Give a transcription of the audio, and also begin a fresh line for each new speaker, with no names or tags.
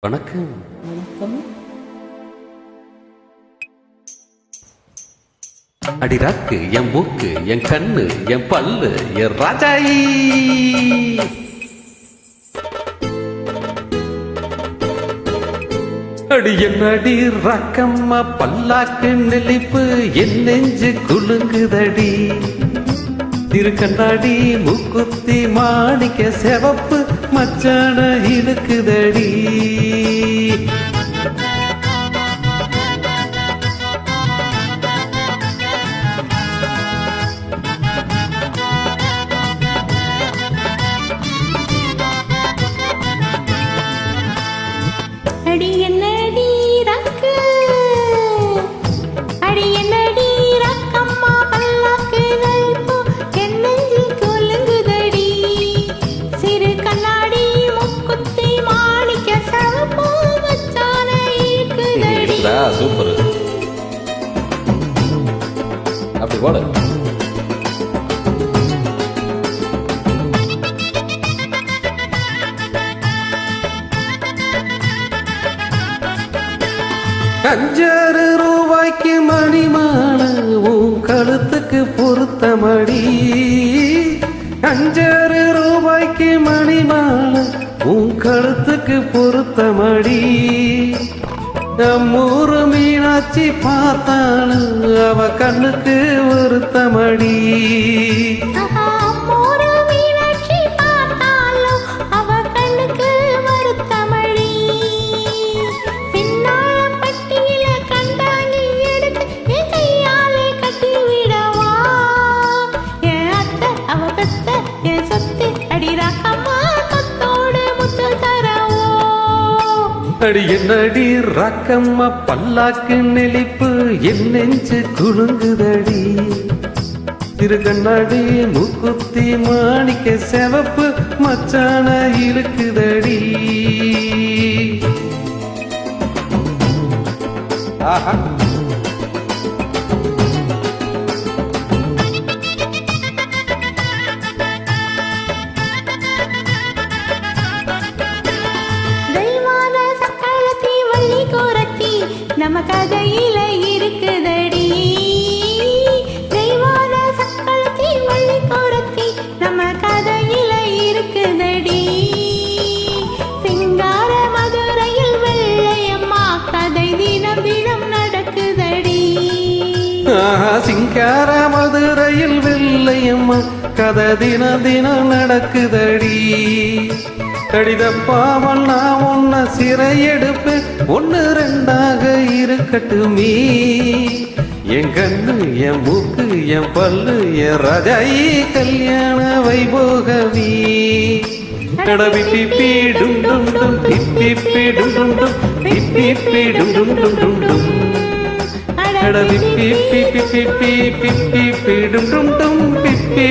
வணக்கம்.
வணக்கம்.
அடி ராக்கு என் மூக்கு என் கண்ணு என் பல்லு என் ராஜாயி. அடி என்னடி ராக்கம்மா பல்லாக்கு நெளிப்பு என் நெஞ்சு குலுங்குதடி. திருக்கண்ணாடி மூக்குத்தி மாணிக்க செவப்பு மச்சான இழுக்குதடி.
அடி என்னடி ராக்கு, அடி என்னடி ராக்கம்மா பல்லாக்கு நெளிப்பு என் நெஞ்சு குலுங்குதடி. சிறு கண்ணாடி மூக்குத்தி மாணிக்க செவப்பு மச்சான இழுக்குதடி.
சூப்பர், அப்படி போட. அஞ்சாறு ரூபாய்க்கு மணிமான உன் கழுத்துக்கு பொருத்தமடி. அஞ்சாறு ரூபாய்க்கு மணிமான உன் கழுத்துக்கு பொருத்தமடி. நம்மூரு மீனாட்சி பார்த்தாலும் அவ கண்ணுக்கு வருத்தமடி.
ஒரு மீனாட்சி பார்த்தாலும் அவ கண்ணுக்கு வருத்தமடி. பின்னால பட்டியில கண்டாங்கி எடுத்து என் கையாலே கட்டி விடவா. என் அத்தை அவ பெத்த என் சொத்து அடி ராக்கம்மா கொத்தோடு முத்து தரவோ.
அடி என்னடி ராக்கம்மா பல்லாக்கு நெளிப்பு என் நெஞ்சு குலுங்குதடி. திருக்கண்ணாடி மூக்குத்தி மாணிக்க செவப்பு மச்சான இழுக்குதடி. ஆஹா,
தெய்வான சக்களத்தி வள்ளி கோரத்தி நம்ம கதையில இருக்குதடி. தெய்வான சக்களத்தி வள்ளி கோரத்தி நம்ம கதையில இருக்குதடி. சிங்கார மதுரையில் வெள்ளையம்மா கதை தினம் தினம் நடக்குதடி.
ஆஹா, சிங்கார மதுரையில் வெள்ளையம்மா கதை தினம் தினம் நடக்குதடி. கடிதப்பாவல் நான் உன்னை சிறையெடுப்பேன், ஒன்று ரெண்டாக இருக்கட்டுமே. என் கண்ணு என் மூக்கு என் பல்லு என் ராஜாயி கல்யாண வைபோகவி. கடபிப்பி டும் டும் டும் பிப்பி டும் டும் டும் பிப்பி டும் டும் டும் டும் டும். கடபிப்பி பிப்பி பிப்பி பிப்பி டும் டும் டும் பிப்பி